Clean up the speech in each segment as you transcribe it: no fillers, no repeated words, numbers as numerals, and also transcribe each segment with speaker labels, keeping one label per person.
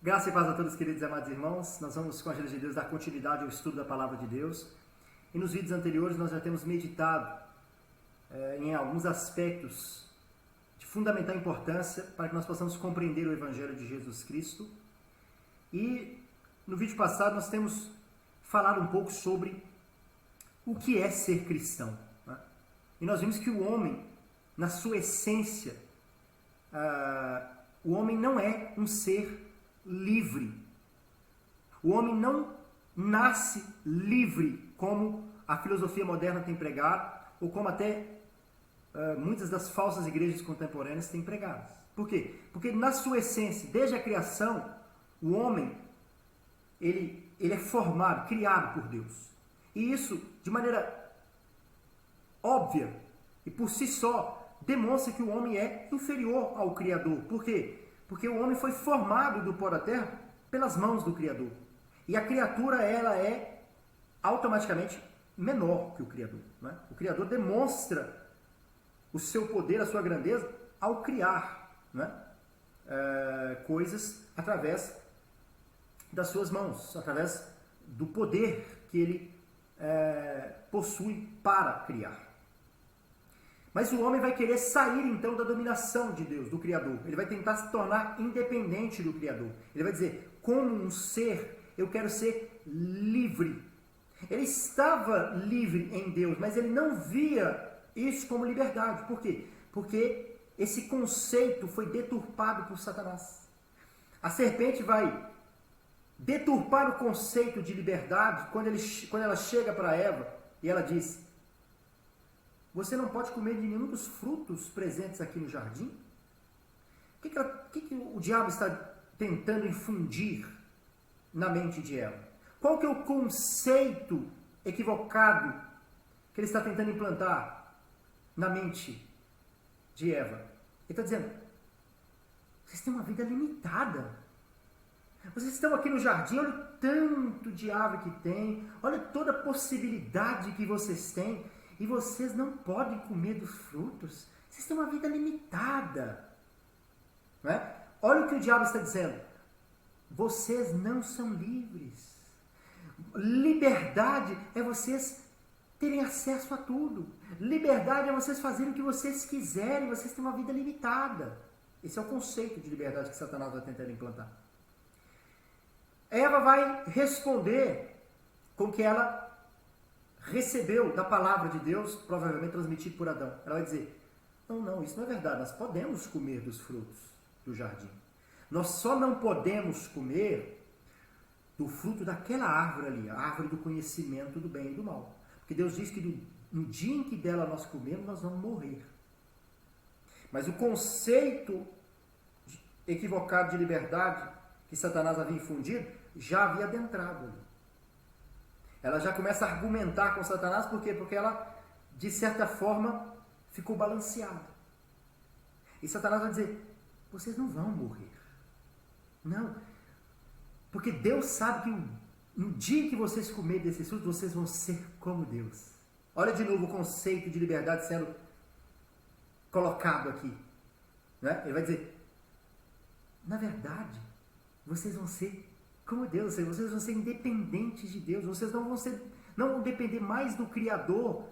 Speaker 1: Graça e paz a todos, queridos e amados irmãos. Nós vamos, com a ajuda de Deus, dar continuidade ao estudo da Palavra de Deus. E nos vídeos anteriores nós já temos meditado em alguns aspectos de fundamental importância para que nós possamos compreender o Evangelho de Jesus Cristo. E no vídeo passado nós temos falado um pouco sobre o que é ser cristão, né? E nós vimos que o homem, na sua essência, o homem não é um ser livre. O homem não nasce livre, como a filosofia moderna tem pregado, ou como até muitas das falsas igrejas contemporâneas têm pregado. Por quê? Porque na sua essência, desde a criação, o homem ele é formado, criado por Deus. E isso, de maneira óbvia e por si só, demonstra que o homem é inferior ao Criador. Por quê? Porque o homem foi formado do pó da terra pelas mãos do Criador. E a criatura, ela é automaticamente menor que o Criador, né? O Criador demonstra o seu poder, a sua grandeza, ao criar, né? Coisas através das suas mãos, através do poder que ele possui para criar. Mas o homem vai querer sair, então, da dominação de Deus, do Criador. Ele vai tentar se tornar independente do Criador. Ele vai dizer, como um ser, eu quero ser livre. Ele estava livre em Deus, mas ele não via isso como liberdade. Por quê? Porque esse conceito foi deturpado por Satanás. A serpente vai deturpar o conceito de liberdade quando ela chega para Eva e ela diz: você não pode comer de nenhum dos frutos presentes aqui no jardim? O que o diabo está tentando infundir na mente de Eva? Qual que é o conceito equivocado que ele está tentando implantar na mente de Eva? Ele está dizendo, vocês têm uma vida limitada. Vocês estão aqui no jardim, olha o tanto de árvore que tem, olha toda a possibilidade que vocês têm. E vocês não podem comer dos frutos. Vocês têm uma vida limitada. Não é? Olha o que o diabo está dizendo. Vocês não são livres. Liberdade é vocês terem acesso a tudo. Liberdade é vocês fazerem o que vocês quiserem. Vocês têm uma vida limitada. Esse é o conceito de liberdade que Satanás vai tentar implantar. Eva vai responder com que ela recebeu da palavra de Deus, provavelmente transmitido por Adão. Ela vai dizer, não, isso não é verdade, nós podemos comer dos frutos do jardim. Nós só não podemos comer do fruto daquela árvore ali, a árvore do conhecimento do bem e do mal. Porque Deus diz que no dia em que dela nós comermos, nós vamos morrer. Mas o conceito equivocado de liberdade que Satanás havia infundido, já havia adentrado ali. Ela já começa a argumentar com Satanás, por quê? Porque ela, de certa forma, ficou balanceada. E Satanás vai dizer, vocês não vão morrer. Não. Porque Deus sabe que no dia que vocês comerem desses frutos, vocês vão ser como Deus. Olha de novo o conceito de liberdade sendo colocado aqui. Né? Ele vai dizer, na verdade, vocês vão ser como Deus, vocês vão ser independentes de Deus, vocês não vão depender mais do Criador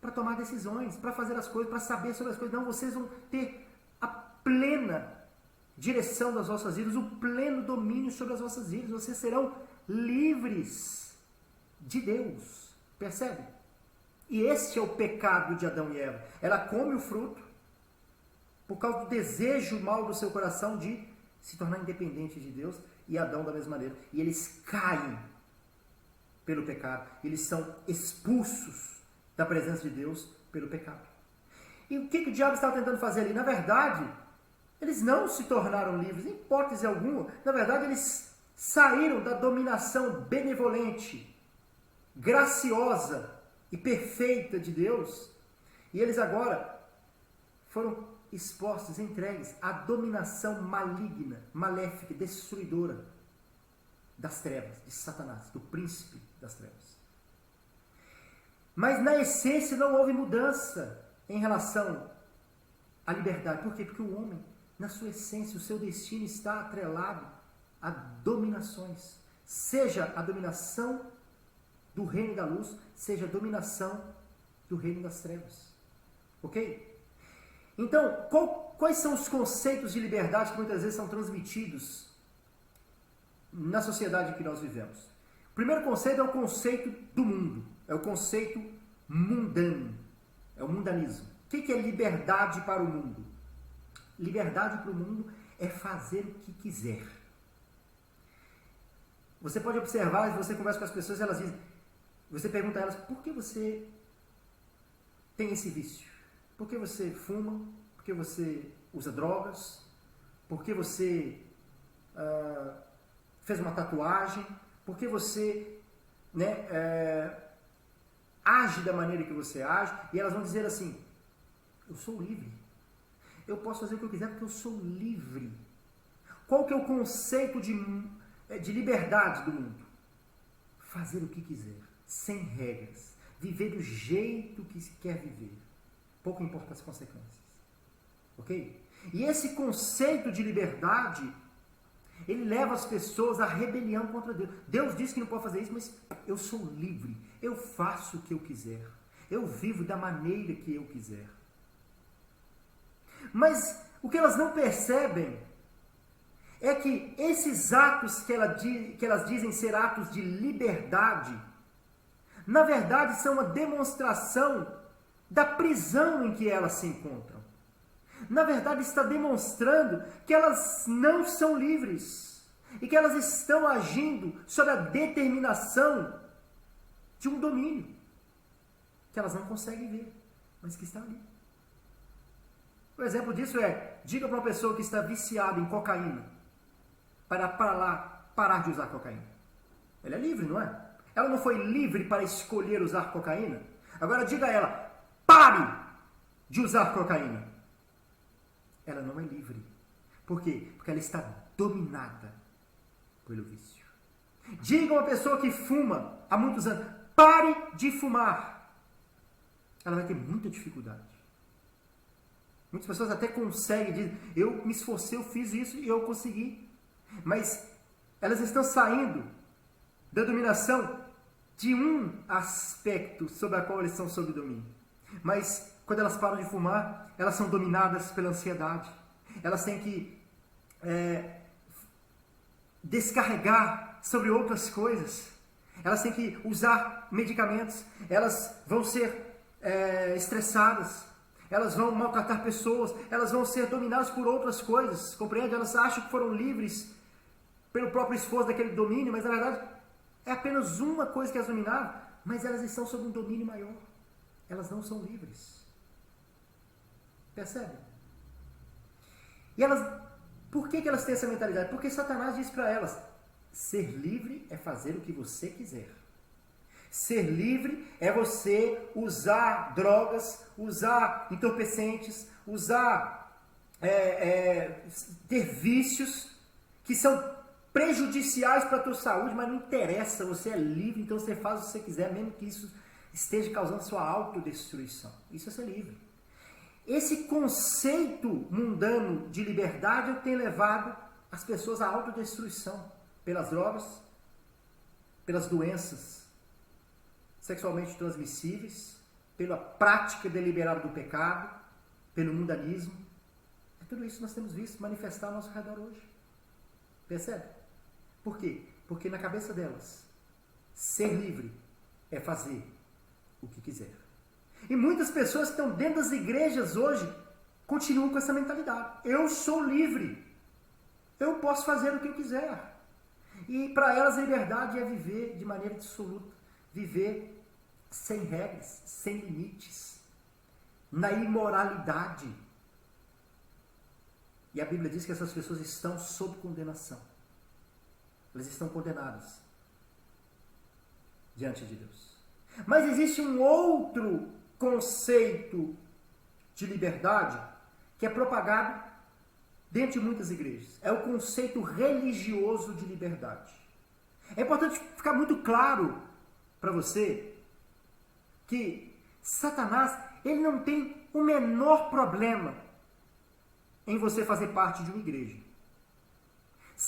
Speaker 1: para tomar decisões, para fazer as coisas, para saber sobre as coisas. Não, vocês vão ter a plena direção das vossas vidas, o pleno domínio sobre as vossas vidas. Vocês serão livres de Deus. Percebe? E este é o pecado de Adão e Eva. Ela come o fruto por causa do desejo mau do seu coração de se tornar independente de Deus, e Adão da mesma maneira. E eles caem pelo pecado. Eles são expulsos da presença de Deus pelo pecado. E o que o diabo estava tentando fazer ali? Na verdade, eles não se tornaram livres, em hipótese alguma. Na verdade, eles saíram da dominação benevolente, graciosa e perfeita de Deus. E eles agora foram expostos, entregues à dominação maligna, maléfica, destruidora das trevas, de Satanás, do príncipe das trevas. Mas na essência não houve mudança em relação à liberdade. Por quê? Porque o homem, na sua essência, o seu destino está atrelado a dominações. Seja a dominação do reino da luz, seja a dominação do reino das trevas. Ok? Então, quais são os conceitos de liberdade que muitas vezes são transmitidos na sociedade em que nós vivemos? O primeiro conceito é o conceito do mundo, é o conceito mundano, é o mundanismo. O que é liberdade para o mundo? Liberdade para o mundo é fazer o que quiser. Você pode observar, se você conversa com as pessoas, elas dizem, você pergunta a elas, por que você tem esse vício? Por que você fuma? Por que você usa drogas? Por que você fez uma tatuagem? Por que você age da maneira que você age? E elas vão dizer assim, eu sou livre. Eu posso fazer o que eu quiser porque eu sou livre. Qual que é o conceito de liberdade do mundo? Fazer o que quiser, sem regras. Viver do jeito que se quer viver. Pouco importa as consequências. Ok? E esse conceito de liberdade, ele leva as pessoas à rebelião contra Deus. Deus diz que não pode fazer isso, mas eu sou livre. Eu faço o que eu quiser. Eu vivo da maneira que eu quiser. Mas o que elas não percebem é que esses atos que elas dizem ser atos de liberdade, na verdade são uma demonstração da prisão em que elas se encontram. Na verdade está demonstrando que elas não são livres e que elas estão agindo sob a determinação de um domínio que elas não conseguem ver, mas que está ali. O exemplo disso é, diga para uma pessoa que está viciada em cocaína para parar de usar cocaína. Ela é livre, não é? Ela não foi livre para escolher usar cocaína? Agora diga a ela, pare de usar cocaína. Ela não é livre. Por quê? Porque ela está dominada pelo vício. Diga a uma pessoa que fuma há muitos anos, pare de fumar. Ela vai ter muita dificuldade. Muitas pessoas até conseguem, dizem, eu me esforcei, eu fiz isso e eu consegui. Mas elas estão saindo da dominação de um aspecto sobre a qual eles estão sob domínio. Mas quando elas param de fumar, elas são dominadas pela ansiedade. Elas têm que descarregar sobre outras coisas. Elas têm que usar medicamentos. Elas vão ser estressadas. Elas vão maltratar pessoas, elas vão ser dominadas por outras coisas, compreende? Elas acham que foram livres pelo próprio esforço daquele domínio, mas na verdade é apenas uma coisa que as dominava, mas elas estão sob um domínio maior. Elas não são livres. Percebe? E elas, por que elas têm essa mentalidade? Porque Satanás diz para elas, ser livre é fazer o que você quiser. Ser livre é você usar drogas, usar entorpecentes, usar ter vícios que são prejudiciais para a tua saúde, mas não interessa, você é livre, então você faz o que você quiser, mesmo que isso esteja causando sua autodestruição. Isso é ser livre. Esse conceito mundano de liberdade tem levado as pessoas à autodestruição pelas drogas, pelas doenças sexualmente transmissíveis, pela prática deliberada do pecado, pelo mundanismo. Tudo isso nós temos visto manifestar ao nosso redor hoje. Percebe? Por quê? Porque na cabeça delas, ser livre é fazer o que quiser. E muitas pessoas que estão dentro das igrejas hoje continuam com essa mentalidade. Eu sou livre. Eu posso fazer o que eu quiser. E para elas a liberdade é viver de maneira absoluta. Viver sem regras, sem limites, na imoralidade. E a Bíblia diz que essas pessoas estão sob condenação. Elas estão condenadas diante de Deus. Mas existe um outro conceito de liberdade que é propagado dentro de muitas igrejas. É o conceito religioso de liberdade. É importante ficar muito claro para você que Satanás, ele não tem o menor problema em você fazer parte de uma igreja.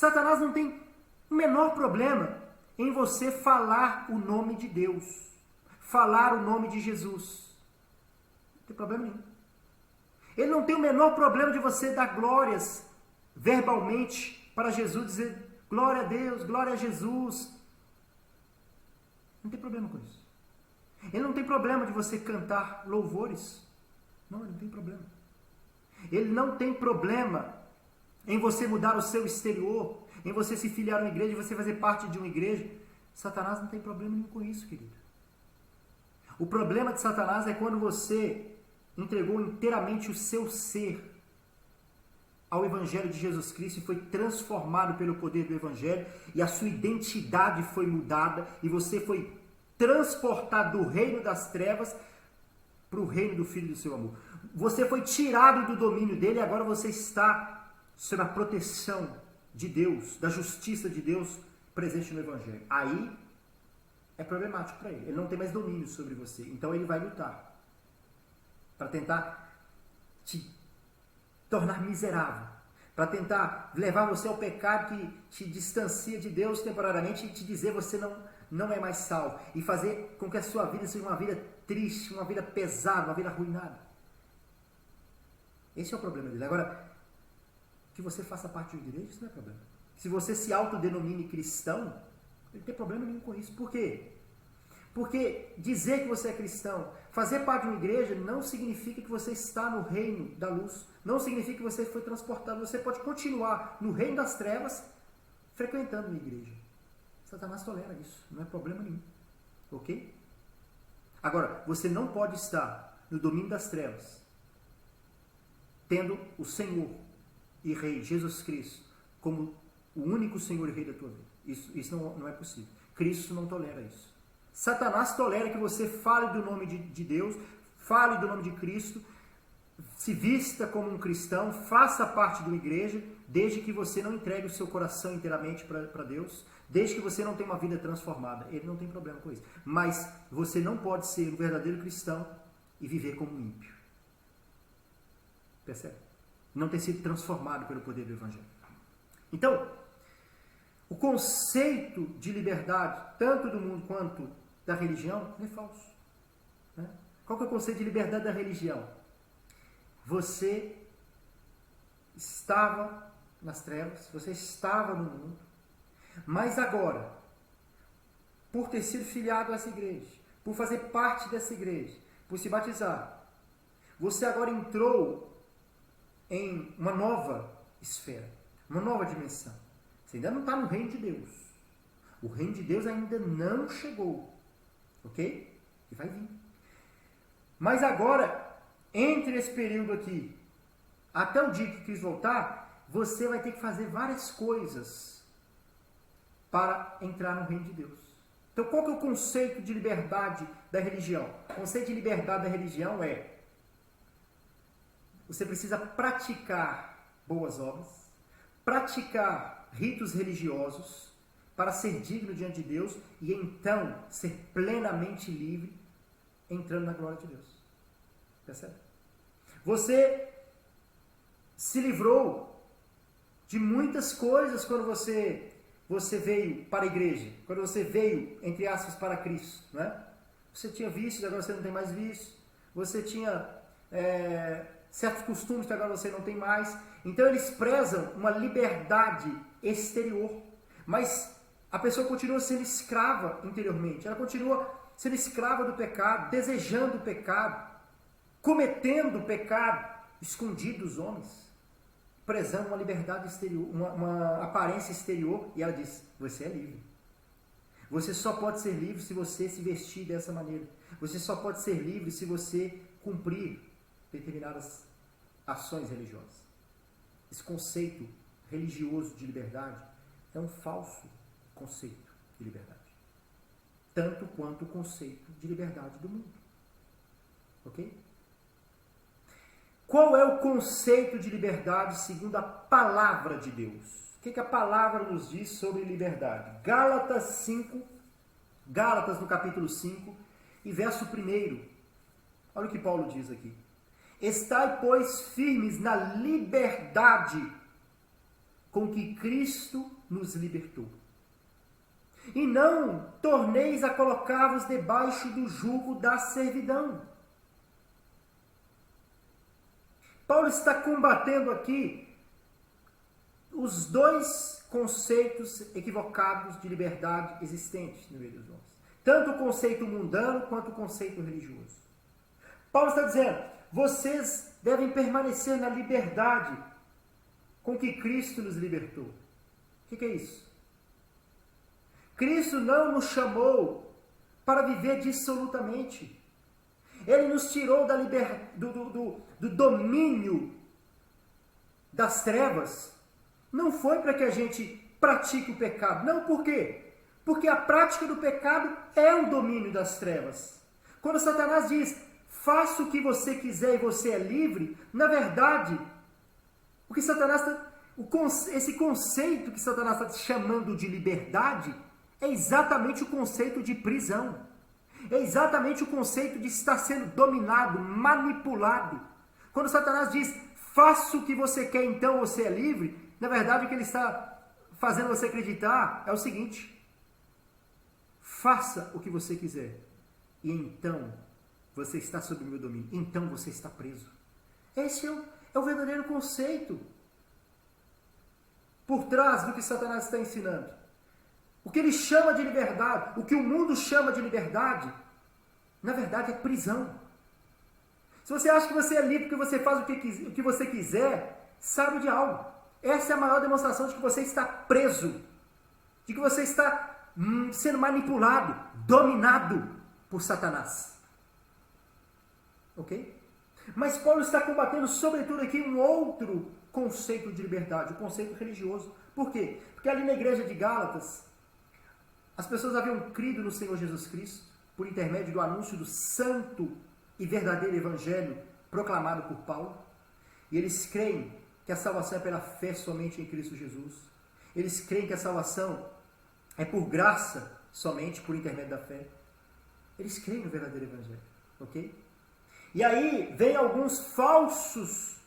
Speaker 1: Satanás não tem o menor problema em você falar o nome de Deus, falar o nome de Jesus. Não tem problema nenhum. Ele não tem o menor problema de você dar glórias verbalmente para Jesus, dizer glória a Deus, glória a Jesus. Não tem problema com isso. Ele não tem problema de você cantar louvores. Não, ele não tem problema. Ele não tem problema em você mudar o seu exterior, em você se filiar a uma igreja, você fazer parte de uma igreja. Satanás não tem problema nenhum com isso, querido. O problema de Satanás é quando você entregou inteiramente o seu ser ao Evangelho de Jesus Cristo e foi transformado pelo poder do Evangelho e a sua identidade foi mudada e você foi transportado do reino das trevas para o reino do Filho do seu amor. Você foi tirado do domínio dele e agora você está sob a proteção de Deus, da justiça de Deus presente no Evangelho. Aí é problemático para ele. Ele não tem mais domínio sobre você. Então ele vai lutar para tentar te tornar miserável, para tentar levar você ao pecado que te distancia de Deus temporariamente e te dizer você não é mais salvo e fazer com que a sua vida seja uma vida triste, uma vida pesada, uma vida arruinada. Esse é o problema dele. Agora, que você faça parte de uma igreja, isso não é problema. Se você se autodenomine cristão, ele não tem problema nenhum com isso. Por quê? Porque dizer que você é cristão, fazer parte de uma igreja, não significa que você está no reino da luz. Não significa que você foi transportado. Você pode continuar no reino das trevas, frequentando uma igreja. Satanás tolera isso. Não é problema nenhum. Ok? Agora, você não pode estar no domínio das trevas, tendo o Senhor e Rei Jesus Cristo como o único Senhor e Rei da tua vida. Isso não é possível. Cristo não tolera isso. Satanás tolera que você fale do nome de Deus, fale do nome de Cristo, se vista como um cristão, faça parte de uma igreja, desde que você não entregue o seu coração inteiramente para Deus, desde que você não tenha uma vida transformada. Ele não tem problema com isso. Mas você não pode ser um verdadeiro cristão e viver como um ímpio. Percebe? Não ter sido transformado pelo poder do Evangelho. Então, o conceito de liberdade, tanto do mundo quanto da religião, é falso. Né? Qual que é o conceito de liberdade da religião? Você estava nas trevas, você estava no mundo, mas agora, por ter sido filiado a essa igreja, por fazer parte dessa igreja, por se batizar, você agora entrou em uma nova esfera, uma nova dimensão. Você ainda não está no reino de Deus. O reino de Deus ainda não chegou. Ok? E vai vir. Mas agora, entre esse período aqui, até o dia que Cristo voltar, você vai ter que fazer várias coisas para entrar no reino de Deus. Então, qual que é o conceito de liberdade da religião? O conceito de liberdade da religião é: você precisa praticar boas obras, praticar ritos religiosos para ser digno diante de Deus e então ser plenamente livre, entrando na glória de Deus. Percebe? Você se livrou de muitas coisas quando você veio para a igreja, quando você veio, entre aspas, para Cristo. Né? Você tinha vícios, agora você não tem mais vícios. Você tinha certos costumes que agora você não tem mais. Então eles prezam uma liberdade exterior, mas a pessoa continua sendo escrava interiormente. Ela continua sendo escrava do pecado, desejando o pecado, cometendo o pecado escondido dos homens, prezando uma liberdade exterior, uma aparência exterior. E ela diz: você é livre. Você só pode ser livre se você se vestir dessa maneira. Você só pode ser livre se você cumprir determinadas ações religiosas. Esse conceito religioso de liberdade é um falso conceito de liberdade. Tanto quanto o conceito de liberdade do mundo. Ok? Qual é o conceito de liberdade segundo a palavra de Deus? O que a palavra nos diz sobre liberdade? Gálatas no capítulo 5 e verso 1. Olha o que Paulo diz aqui. Estai, pois, firmes na liberdade com que Cristo nos libertou. E não torneis a colocar-vos debaixo do jugo da servidão. Paulo está combatendo aqui os dois conceitos equivocados de liberdade existentes no meio dos homens. Tanto o conceito mundano quanto o conceito religioso. Paulo está dizendo, vocês devem permanecer na liberdade com que Cristo nos libertou. O que é isso? Cristo não nos chamou para viver dissolutamente. Ele nos tirou do domínio das trevas. Não foi para que a gente pratique o pecado. Não, por quê? Porque a prática do pecado é o domínio das trevas. Quando Satanás diz, faça o que você quiser e você é livre, na verdade, o que Satanás esse conceito que Satanás está chamando de liberdade é exatamente o conceito de prisão. É exatamente o conceito de estar sendo dominado, manipulado. Quando Satanás diz, faça o que você quer, então você é livre, na verdade o que ele está fazendo você acreditar é o seguinte, faça o que você quiser, e então você está sob o meu domínio, então você está preso. Esse é o verdadeiro conceito por trás do que Satanás está ensinando. O que ele chama de liberdade, o que o mundo chama de liberdade, na verdade é prisão. Se você acha que você é livre porque você faz o que você quiser, sabe de algo. Essa é a maior demonstração de que você está preso, de que você está sendo manipulado, dominado por Satanás. Ok? Mas Paulo está combatendo sobretudo aqui um outro conceito de liberdade, o conceito religioso. Por quê? Porque ali na igreja de Gálatas, as pessoas haviam crido no Senhor Jesus Cristo por intermédio do anúncio do santo e verdadeiro evangelho proclamado por Paulo. E eles creem que a salvação é pela fé somente em Cristo Jesus. Eles creem que a salvação é por graça somente por intermédio da fé. Eles creem no verdadeiro evangelho, ok? E aí vem alguns falsos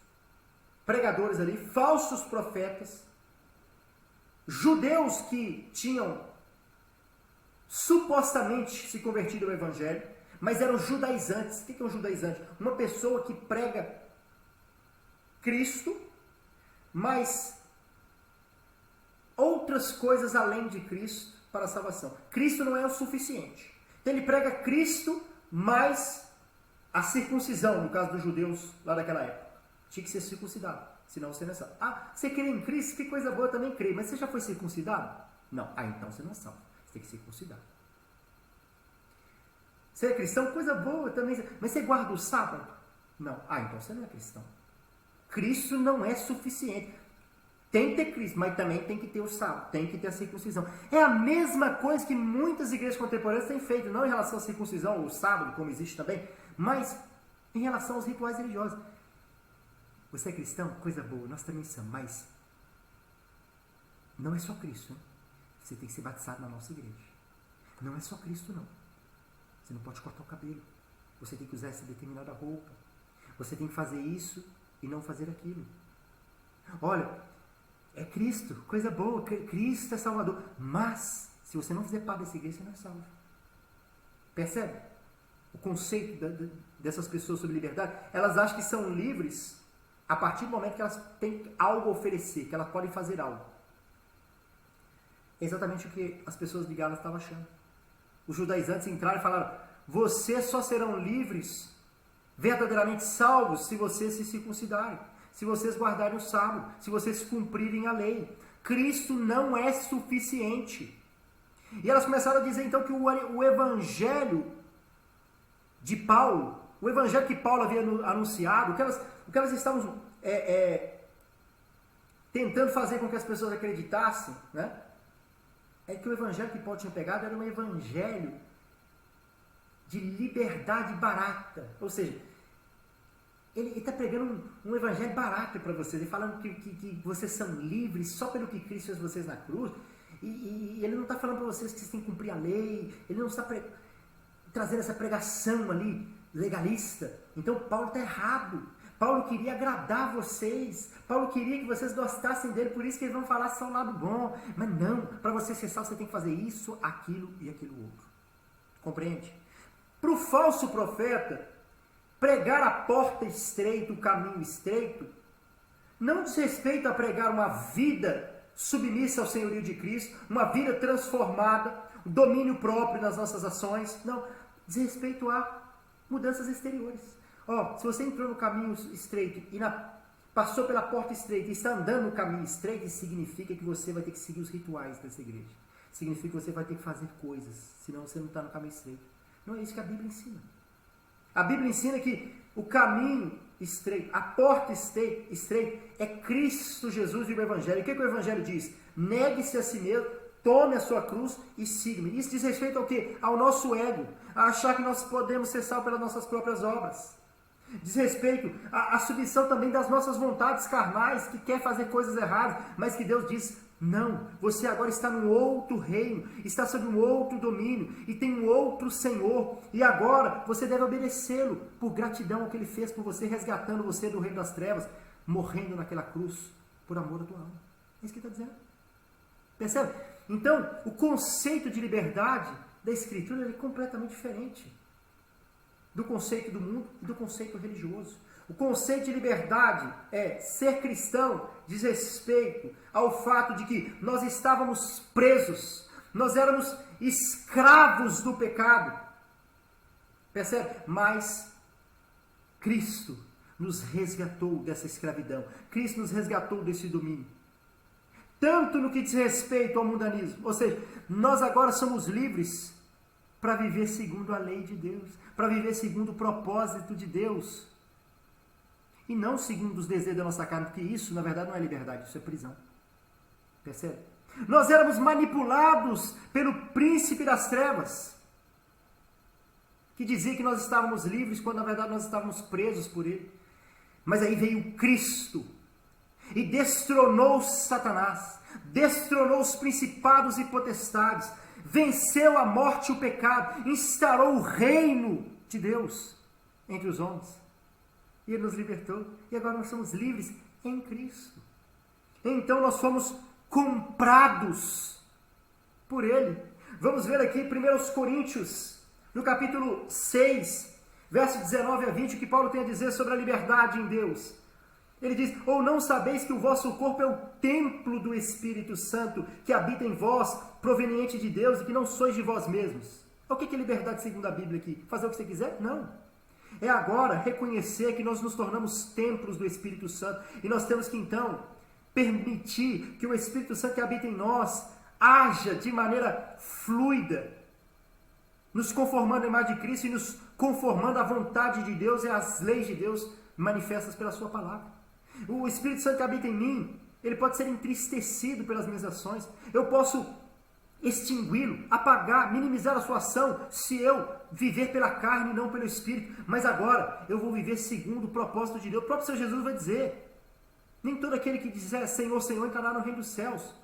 Speaker 1: pregadores ali, falsos profetas, judeus que tinham supostamente se convertido ao evangelho, mas eram judaizantes. O que é um judaizante? Uma pessoa que prega Cristo, mas outras coisas além de Cristo para a salvação. Cristo não é o suficiente. Então ele prega Cristo, mas a circuncisão, no caso dos judeus lá daquela época, tinha que ser circuncidado, senão você não é salvo. Ah, você crê em Cristo? Que coisa boa, também crê, mas você já foi circuncidado? Não. Ah, então você não é salvo. Você tem que circuncidar. Você é cristão? Coisa boa também. Mas você guarda o sábado? Não. Ah, então você não é cristão. Cristo não é suficiente. Tem que ter Cristo, mas também tem que ter o sábado, tem que ter a circuncisão. É a mesma coisa que muitas igrejas contemporâneas têm feito, não em relação à circuncisão ou sábado, como existe também, mas em relação aos rituais religiosos. Você é cristão? Coisa boa, nós também somos, mas não é só Cristo, hein? Você tem que ser batizado na nossa igreja. Não é só Cristo, não. Você não pode cortar o cabelo. Você tem que usar essa determinada roupa. Você tem que fazer isso e não fazer aquilo. Olha, é Cristo, coisa boa, Cristo é Salvador. Mas, se você não fizer parte dessa igreja, você não é salvo. Percebe? O conceito dessas pessoas sobre liberdade, elas acham que são livres a partir do momento que elas têm algo a oferecer, que elas podem fazer algo. É exatamente o que as pessoas de Gálatas estavam achando. Os judaizantes entraram e falaram, vocês só serão livres, verdadeiramente salvos, se vocês se circuncidarem, se vocês guardarem o sábado, se vocês cumprirem a lei. Cristo não é suficiente. E elas começaram a dizer então que o evangelho de Paulo, o evangelho que Paulo havia anunciado, o que elas estavam tentando fazer com que as pessoas acreditassem, né? É que o evangelho que Paulo tinha pegado era um evangelho de liberdade barata. Ou seja, ele está pregando um evangelho barato para vocês, ele falando que vocês são livres só pelo que Cristo fez vocês na cruz, e ele não está falando para vocês que vocês têm que cumprir a lei, ele não está trazendo essa pregação ali legalista. Então Paulo está errado. Paulo queria agradar vocês. Paulo queria que vocês gostassem dele, por isso que eles vão falar só o lado bom. Mas não, para você ser salvo, você tem que fazer isso, aquilo e aquilo outro. Compreende? Para o falso profeta, pregar a porta estreita, o caminho estreito, não diz respeito a pregar uma vida submissa ao senhorio de Cristo, uma vida transformada, o domínio próprio nas nossas ações. Não, diz respeito a mudanças exteriores. Se você entrou no caminho estreito e passou pela porta estreita e está andando no caminho estreito, isso significa que você vai ter que seguir os rituais dessa igreja. Significa que você vai ter que fazer coisas, senão você não está no caminho estreito. Não é isso que a Bíblia ensina. A Bíblia ensina que o caminho estreito, a porta estreita é Cristo Jesus e o Evangelho. O que o Evangelho diz? Negue-se a si mesmo, tome a sua cruz e siga-me. Isso diz respeito ao quê? Ao nosso ego, a achar que nós podemos ser salvos pelas nossas próprias obras. Diz respeito à submissão também das nossas vontades carnais, que quer fazer coisas erradas, mas que Deus diz, não, você agora está num outro reino, está sob um outro domínio, e tem um outro Senhor, e agora você deve obedecê-lo, por gratidão ao que Ele fez por você, resgatando você do reino das trevas, morrendo naquela cruz, por amor à tua alma. É isso que ele está dizendo. Percebe? Então, o conceito de liberdade da Escritura é completamente diferente do conceito do mundo e do conceito religioso. O conceito de liberdade é ser cristão, diz respeito ao fato de que nós estávamos presos, nós éramos escravos do pecado. Percebe? Mas Cristo nos resgatou dessa escravidão. Cristo nos resgatou desse domínio. Tanto no que diz respeito ao mundanismo, ou seja, nós agora somos livres para viver segundo a lei de Deus, para viver segundo o propósito de Deus. E não segundo os desejos da nossa carne, porque isso, na verdade, não é liberdade, isso é prisão. Percebe? Nós éramos manipulados pelo príncipe das trevas, que dizia que nós estávamos livres, quando na verdade nós estávamos presos por ele. Mas aí veio Cristo e destronou Satanás, destronou os principados e potestades, venceu a morte e o pecado, instaurou o reino de Deus entre os homens. E Ele nos libertou. E agora nós somos livres em Cristo. Então nós fomos comprados por Ele. Vamos ver aqui 1 Coríntios, no capítulo 6, verso 19 a 20, o que Paulo tem a dizer sobre a liberdade em Deus. Ele diz, ou não sabeis que o vosso corpo é o templo do Espírito Santo, que habita em vós, proveniente de Deus, e que não sois de vós mesmos. O que é liberdade segundo a Bíblia aqui? Fazer o que você quiser? Não. É agora reconhecer que nós nos tornamos templos do Espírito Santo, e nós temos que então permitir que o Espírito Santo que habita em nós haja de maneira fluida, nos conformando à imagem de Cristo e nos conformando à vontade de Deus e às leis de Deus manifestas pela sua palavra. O Espírito Santo que habita em mim, ele pode ser entristecido pelas minhas ações. Eu posso extingui-lo, apagar, minimizar a sua ação, se eu viver pela carne e não pelo Espírito. Mas agora eu vou viver segundo o propósito de Deus. O próprio Senhor Jesus vai dizer, nem todo aquele que dizer Senhor, Senhor, entrará no reino dos céus.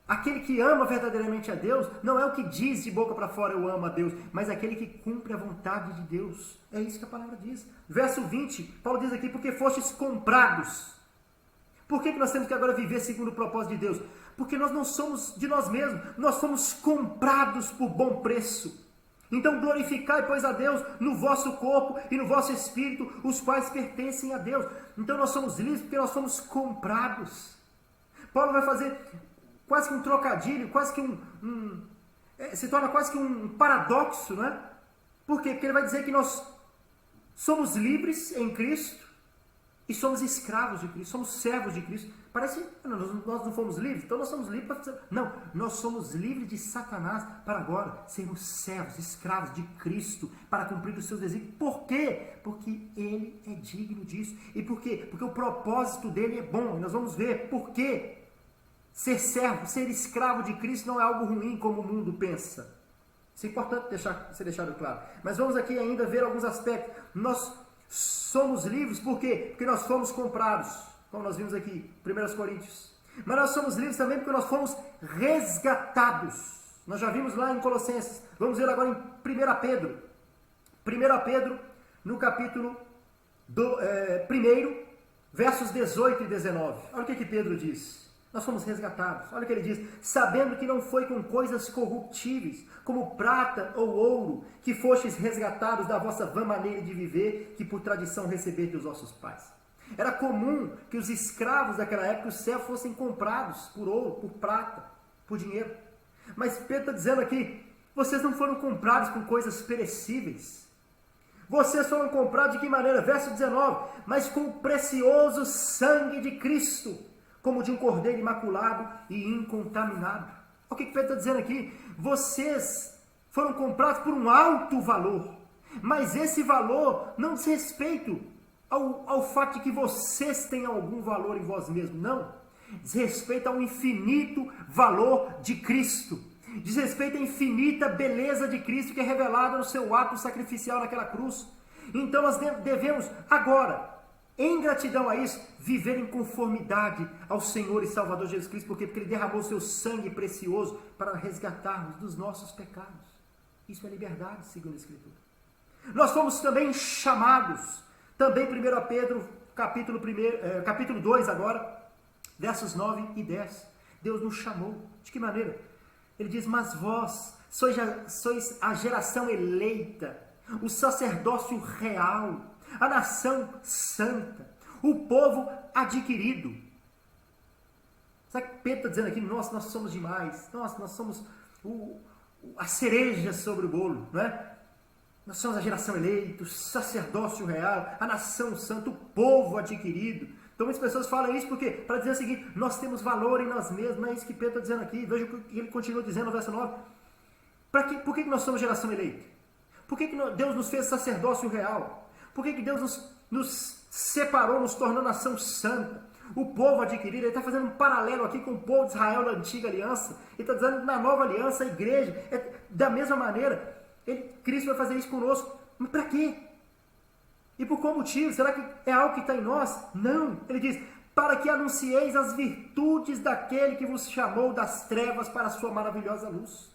Speaker 1: Aquele que ama verdadeiramente a Deus, não é o que diz de boca para fora, eu amo a Deus, mas aquele que cumpre a vontade de Deus. É isso que a palavra diz. Verso 20, Paulo diz aqui, porque fostes comprados. Por que nós temos que agora viver segundo o propósito de Deus? Porque nós não somos de nós mesmos, nós fomos comprados por bom preço. Então glorificai, pois, a Deus no vosso corpo e no vosso espírito, os quais pertencem a Deus. Então nós somos livres porque nós fomos comprados. Paulo vai fazer quase que um trocadilho, quase que se torna quase que um paradoxo, não é? Por quê? Porque ele vai dizer que nós somos livres em Cristo e somos escravos de Cristo, somos servos de Cristo. Parece que nós não fomos livres, então nós somos livres para... Não, nós somos livres de Satanás para agora sermos servos, escravos de Cristo, para cumprir os seus desígnios. Por quê? Porque Ele é digno disso. E por quê? Porque o propósito dele é bom. E nós vamos ver por quê. Ser servo, ser escravo de Cristo não é algo ruim como o mundo pensa. Isso é importante ser deixado claro. Mas vamos aqui ainda ver alguns aspectos. Nós somos livres por quê? Porque nós fomos comprados, como nós vimos aqui, 1 Coríntios. Mas nós somos livres também porque nós fomos resgatados. Nós já vimos lá em Colossenses. Vamos ver agora em 1 Pedro. 1 Pedro, no capítulo 1, versos 18 e 19. Olha o que Pedro diz. Nós fomos resgatados. Olha o que ele diz. Sabendo que não foi com coisas corruptíveis, como prata ou ouro, que fostes resgatados da vossa vã maneira de viver, que por tradição receber dos vossos pais. Era comum que os escravos daquela época, os servos, fossem comprados por ouro, por prata, por dinheiro. Mas Pedro está dizendo aqui, vocês não foram comprados com coisas perecíveis. Vocês foram comprados de que maneira? Verso 19. Mas com o precioso sangue de Cristo, como de um cordeiro imaculado e incontaminado. O que Pedro está dizendo aqui? Vocês foram comprados por um alto valor. Mas esse valor não diz respeito ao fato de que vocês têm algum valor em vós mesmos. Não. Diz respeito ao infinito valor de Cristo. Diz respeito à infinita beleza de Cristo que é revelada no seu ato sacrificial naquela cruz. Então nós devemos agora, em gratidão a isso, viver em conformidade ao Senhor e Salvador Jesus Cristo. Por quê? Porque Ele derramou o seu sangue precioso para resgatar-nos dos nossos pecados. Isso é liberdade, segundo a Escritura. Nós fomos também chamados, também 1 Pedro, capítulo 2 agora, versos 9 e 10. Deus nos chamou. De que maneira? Ele diz, mas vós sois a geração eleita, o sacerdócio real, a nação santa, o povo adquirido. Sabe o que Pedro está dizendo aqui? Nossa, nós somos demais. Nossa, nós somos a cereja sobre o bolo, não é? Nós somos a geração eleita, o sacerdócio real, a nação santa, o povo adquirido. Então muitas pessoas falam isso porque, para dizer o seguinte, nós temos valor em nós mesmos. Não é isso que Pedro está dizendo aqui. Veja o que ele continua dizendo no verso 9. Por que nós somos geração eleita? Por que Deus nos fez sacerdócio real? Por que Deus nos separou, nos tornou nação santa? O povo adquirido, ele está fazendo um paralelo aqui com o povo de Israel da antiga aliança. Ele está dizendo na nova aliança, a igreja, da mesma maneira, Cristo vai fazer isso conosco. Mas para quê? E por qual motivo? Será que é algo que está em nós? Não. Ele diz, para que anuncieis as virtudes daquele que vos chamou das trevas para a sua maravilhosa luz.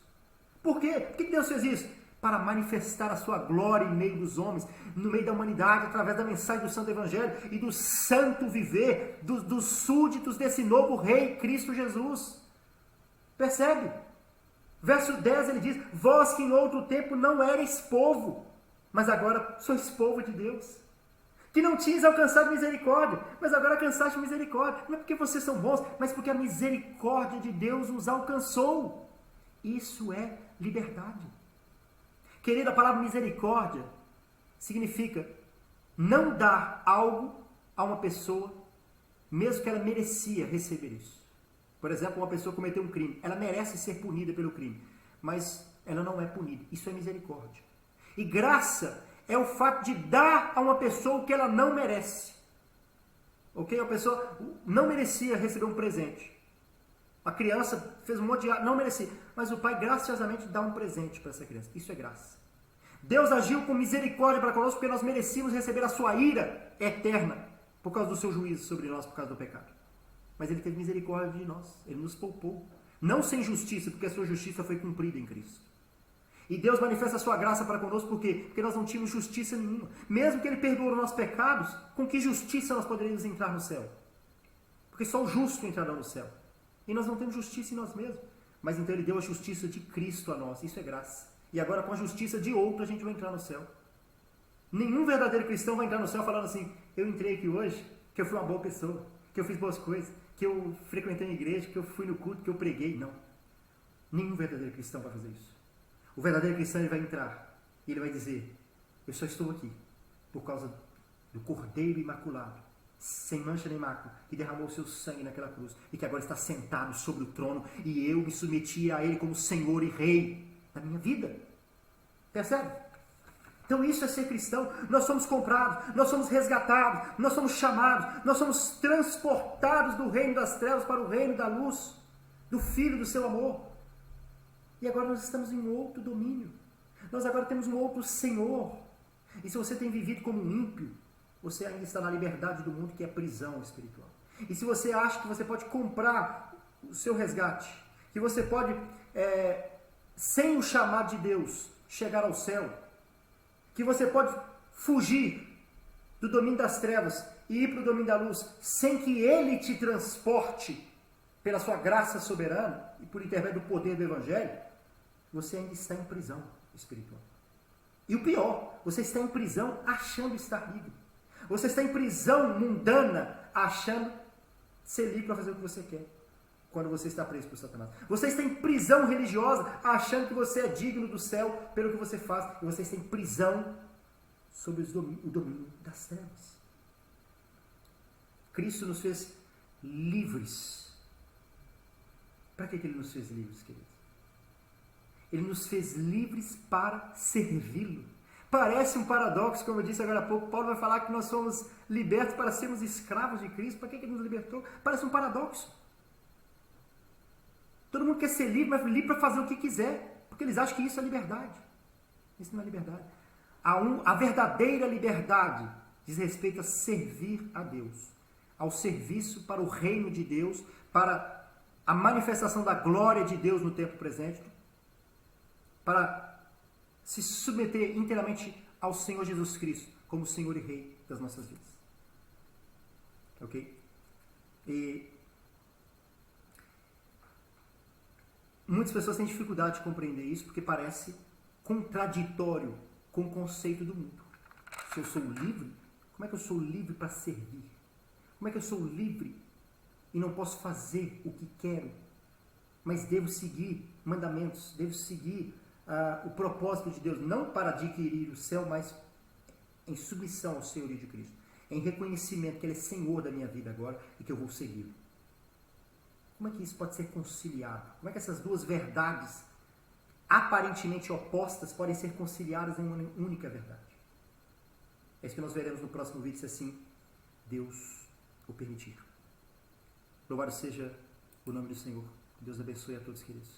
Speaker 1: Por quê? Por que Deus fez isso? Para manifestar a sua glória em meio dos homens, no meio da humanidade, através da mensagem do Santo Evangelho e do santo viver dos súditos desse novo Rei, Cristo Jesus. Percebe? Verso 10 ele diz, vós que em outro tempo não erais povo, mas agora sois povo de Deus. Que não tinhas alcançado misericórdia, mas agora alcançaste misericórdia. Não é porque vocês são bons, mas porque a misericórdia de Deus nos alcançou. Isso é liberdade. Querida, a palavra misericórdia significa não dar algo a uma pessoa, mesmo que ela merecia receber isso. Por exemplo, uma pessoa cometeu um crime, ela merece ser punida pelo crime, mas ela não é punida. Isso é misericórdia. E graça é o fato de dar a uma pessoa o que ela não merece. Ok? A pessoa não merecia receber um presente. A criança fez um monte de... não merecia. Mas o pai graciosamente dá um presente para essa criança. Isso é graça. Deus agiu com misericórdia para conosco porque nós merecíamos receber a sua ira eterna por causa do seu juízo sobre nós, por causa do pecado. Mas Ele teve misericórdia de nós. Ele nos poupou. Não sem justiça, porque a sua justiça foi cumprida em Cristo. E Deus manifesta a sua graça para conosco, por quê? Porque nós não tínhamos justiça nenhuma. Mesmo que Ele perdoou os nossos pecados, com que justiça nós poderíamos entrar no céu? Porque só o justo entrará no céu. E nós não temos justiça em nós mesmos. Mas então Ele deu a justiça de Cristo a nós. Isso é graça. E agora com a justiça de outro a gente vai entrar no céu. Nenhum verdadeiro cristão vai entrar no céu falando assim, eu entrei aqui hoje, que eu fui uma boa pessoa, que eu fiz boas coisas, que eu frequentei a igreja, que eu fui no culto, que eu preguei. Não. Nenhum verdadeiro cristão vai fazer isso. O verdadeiro cristão ele vai entrar e ele vai dizer, eu só estou aqui por causa do Cordeiro Imaculado, sem mancha nem mácula, que derramou o seu sangue naquela cruz e que agora está sentado sobre o trono e eu me submeti a Ele como Senhor e Rei da minha vida. Percebe? Então isso é ser cristão. Nós somos comprados, nós somos resgatados, nós somos chamados, nós somos transportados do reino das trevas para o reino da luz, do Filho do seu amor. E agora nós estamos em um outro domínio. Nós agora temos um outro Senhor. E se você tem vivido como um ímpio, você ainda está na liberdade do mundo, que é a prisão espiritual. E se você acha que você pode comprar o seu resgate, que você pode, sem o chamado de Deus, chegar ao céu, que você pode fugir do domínio das trevas e ir para o domínio da luz, sem que Ele te transporte pela sua graça soberana e por intermédio do poder do Evangelho, você ainda está em prisão espiritual. E o pior, você está em prisão achando estar livre. Você está em prisão mundana achando ser livre para fazer o que você quer, quando você está preso por Satanás. Você está em prisão religiosa achando que você é digno do céu pelo que você faz. E você está em prisão sob o domínio das trevas. Cristo nos fez livres. Para que Ele nos fez livres, queridos? Ele nos fez livres para servi-lo. Parece um paradoxo, como eu disse agora há pouco. Paulo vai falar que nós somos libertos para sermos escravos de Cristo. Para que Ele nos libertou? Parece um paradoxo. Todo mundo quer ser livre, mas livre para fazer o que quiser. Porque eles acham que isso é liberdade. Isso não é liberdade. A verdadeira liberdade diz respeito a servir a Deus. Ao serviço para o reino de Deus, para a manifestação da glória de Deus no tempo presente, para se submeter inteiramente ao Senhor Jesus Cristo, como Senhor e Rei das nossas vidas. Ok? E muitas pessoas têm dificuldade de compreender isso, porque parece contraditório com o conceito do mundo. Se eu sou livre, como é que eu sou livre para servir? Como é que eu sou livre e não posso fazer o que quero, mas devo seguir mandamentos, devo seguir o propósito de Deus, não para adquirir o céu, mas em submissão ao senhorio de Cristo, em reconhecimento que Ele é Senhor da minha vida agora e que eu vou segui-lo. Como é que isso pode ser conciliado? Como é que essas duas verdades aparentemente opostas podem ser conciliadas em uma única verdade? É isso que nós veremos no próximo vídeo, se assim Deus o permitir. Louvado seja o nome do Senhor. Deus abençoe a todos, queridos.